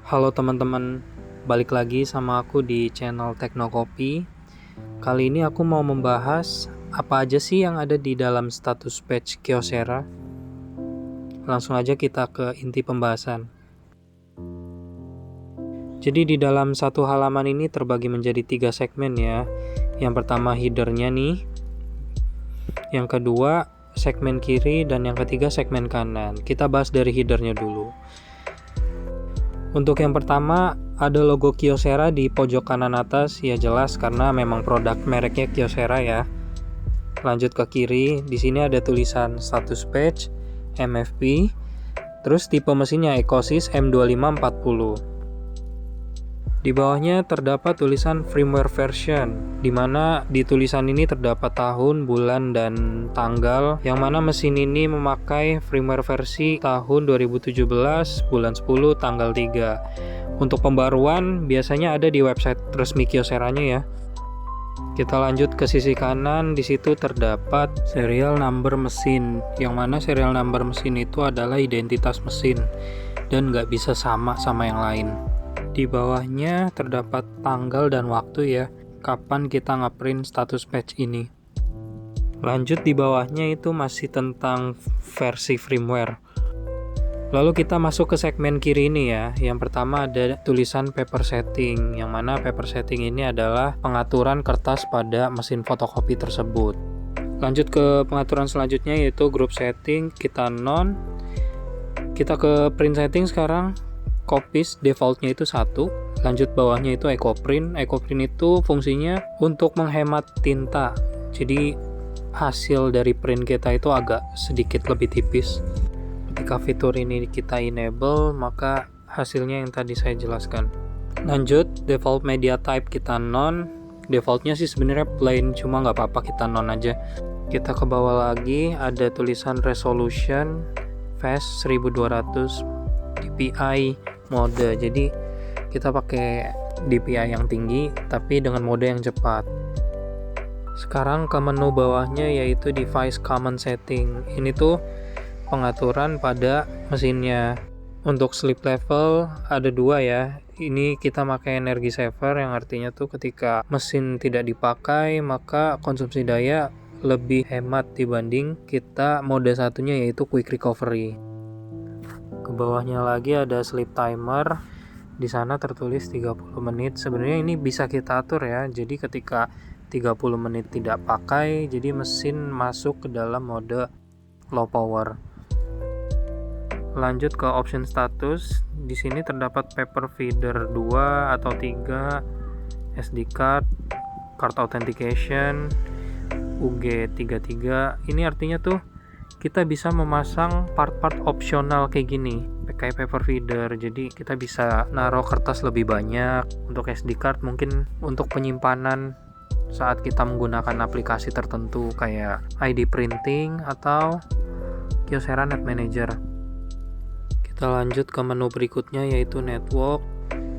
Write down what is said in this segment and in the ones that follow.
Halo teman-teman, balik lagi sama aku di channel Teknokopi. Kali ini aku mau membahas apa aja sih yang ada di dalam status page Kyocera. Langsung aja kita ke inti pembahasan. Jadi di dalam satu halaman ini terbagi menjadi 3 segmen ya. Yang pertama headernya nih, yang kedua segmen kiri, dan yang ketiga segmen kanan. Kita bahas dari headernya dulu. Untuk yang pertama, ada logo Kyocera di pojok kanan atas, ya jelas karena memang produk mereknya Kyocera ya. Lanjut ke kiri, di sini ada tulisan status page, MFP, terus tipe mesinnya Ecosys M2540. Di bawahnya terdapat tulisan firmware version, di mana di tulisan ini terdapat tahun, bulan, dan tanggal, yang mana mesin ini memakai firmware versi tahun 2017, bulan 10, tanggal 3. Untuk pembaruan biasanya ada di website resmi Kyoceranya ya. Kita lanjut ke sisi kanan, di situ terdapat serial number mesin, yang mana serial number mesin itu adalah identitas mesin dan nggak bisa sama yang lain. Di bawahnya terdapat tanggal dan waktu ya, kapan kita ngeprint status page ini. Lanjut di bawahnya itu masih tentang versi firmware. Lalu kita masuk ke segmen kiri ini ya. Yang pertama ada tulisan paper setting, yang mana paper setting ini adalah pengaturan kertas pada mesin fotokopi tersebut. Lanjut ke pengaturan selanjutnya yaitu group setting, kita non. Kita ke print setting sekarang. Copies defaultnya itu 1, lanjut bawahnya itu EcoPrint. EcoPrint itu fungsinya untuk menghemat tinta, jadi hasil dari print kita itu agak sedikit lebih tipis. Ketika fitur ini kita enable, maka hasilnya yang tadi saya jelaskan. Lanjut, default media type kita non. Defaultnya sih sebenarnya plain, cuma nggak apa-apa kita non aja. Kita ke bawah lagi, ada tulisan resolution fast 1200 DPI mode, jadi kita pakai DPI yang tinggi tapi dengan mode yang cepat. Sekarang ke menu bawahnya yaitu device common setting. Ini tuh pengaturan pada mesinnya. Untuk sleep level ada 2 ya. Ini kita pakai energy saver, yang artinya tuh ketika mesin tidak dipakai maka konsumsi daya lebih hemat dibanding kita mode satunya yaitu quick recovery. Ke bawahnya lagi ada sleep timer. Di sana tertulis 30 menit. Sebenarnya ini bisa kita atur ya. Jadi ketika 30 menit tidak pakai, jadi mesin masuk ke dalam mode low power. Lanjut ke option status. Di sini terdapat paper feeder 2 atau 3, SD card, card authentication, UG33. Ini artinya tuh kita bisa memasang part-part opsional kayak gini, kayak paper feeder. Jadi kita bisa naruh kertas lebih banyak. Untuk SD card mungkin untuk penyimpanan saat kita menggunakan aplikasi tertentu kayak ID printing atau Kyocera Net Manager. Kita lanjut ke menu berikutnya yaitu network.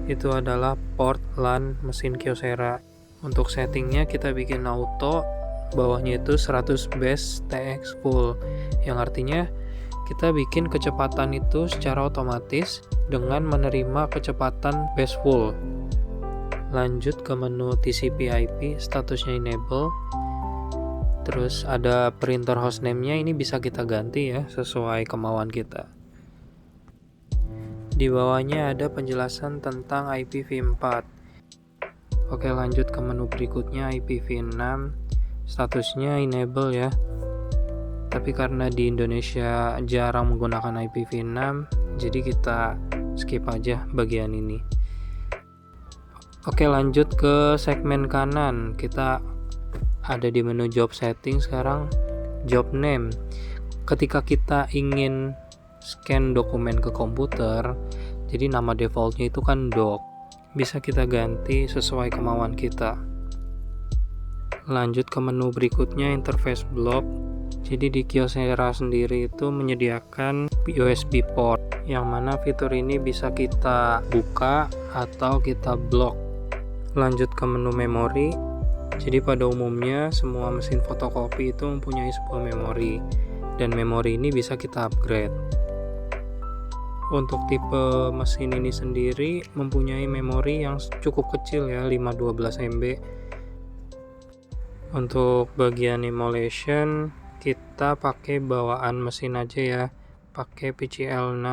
Itu adalah port LAN mesin Kyocera. Untuk settingnya kita bikin auto. Bawahnya itu 100 base TX full, yang artinya kita bikin kecepatan itu secara otomatis dengan menerima kecepatan base full. Lanjut ke menu TCP/IP, statusnya enable. Terus ada printer hostname-nya, ini bisa kita ganti ya sesuai kemauan kita. Di bawahnya ada penjelasan tentang IPv4. Oke, lanjut ke menu berikutnya IPv6. Statusnya enable ya, tapi karena di Indonesia jarang menggunakan IPv6, jadi kita skip aja bagian ini. Oke, lanjut ke segmen kanan. Kita ada di menu job setting sekarang. Job name, ketika kita ingin scan dokumen ke komputer, jadi nama defaultnya itu kan doc, bisa kita ganti sesuai kemauan kita. Lanjut ke menu berikutnya, interface block. Jadi di Kyocera sendiri itu menyediakan USB port, yang mana fitur ini bisa kita buka atau kita blok. Lanjut ke menu memori. Jadi pada umumnya semua mesin fotokopi itu mempunyai sebuah memori, dan memori ini bisa kita upgrade. Untuk tipe mesin ini sendiri mempunyai memori yang cukup kecil ya, 512 MB. Untuk bagian emulation kita pakai bawaan mesin aja ya, pakai PCL6.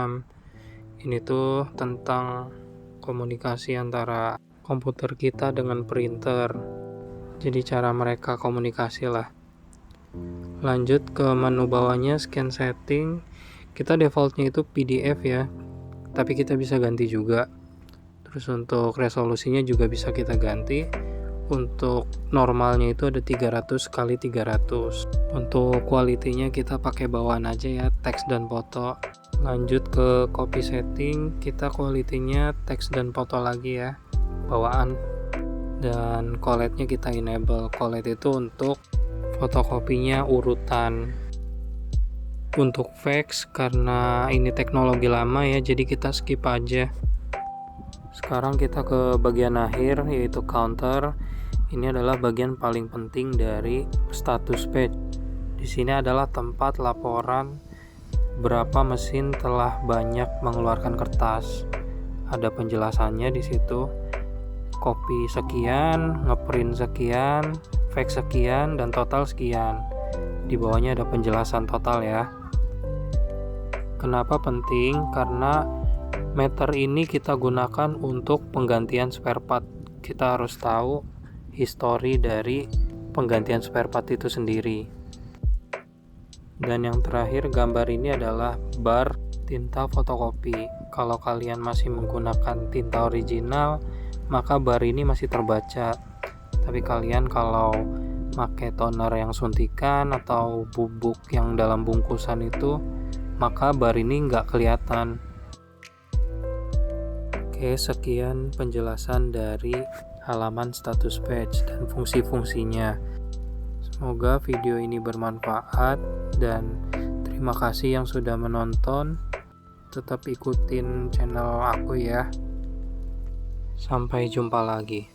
Ini tuh tentang komunikasi antara komputer kita dengan printer. Jadi cara mereka komunikasi lah. Lanjut ke menu bawahnya, scan setting. Kita defaultnya itu PDF ya, tapi kita bisa ganti juga. Terus untuk resolusinya juga bisa kita ganti. Untuk normalnya itu ada 300 x 300. Untuk quality-nya kita pakai bawaan aja ya, teks dan foto. Lanjut ke copy setting, kita quality-nya teks dan foto lagi ya, bawaan. Dan collate-nya kita enable. Collate itu untuk fotokopinya urutan. Untuk fax, karena ini teknologi lama ya, jadi kita skip aja. Sekarang kita ke bagian akhir, yaitu counter. Ini adalah bagian paling penting dari status page. Di sini adalah tempat laporan berapa mesin telah banyak mengeluarkan kertas. Ada penjelasannya di situ. Copy sekian, ngeprint sekian, fax sekian, dan total sekian. Di bawahnya ada penjelasan total ya. Kenapa penting? Karena meter ini kita gunakan untuk penggantian spare part. Kita harus tahu histori dari penggantian spare part itu sendiri. Dan yang terakhir, gambar ini adalah bar tinta fotokopi. Kalau kalian masih menggunakan tinta original, maka bar ini masih terbaca. Tapi kalian kalau pakai toner yang suntikan atau bubuk yang dalam bungkusan itu, maka bar ini nggak kelihatan. Oke, sekian penjelasan dari halaman status page dan fungsi-fungsinya. Semoga video ini bermanfaat dan terima kasih yang sudah menonton. Tetap ikutin channel aku ya. Sampai jumpa lagi.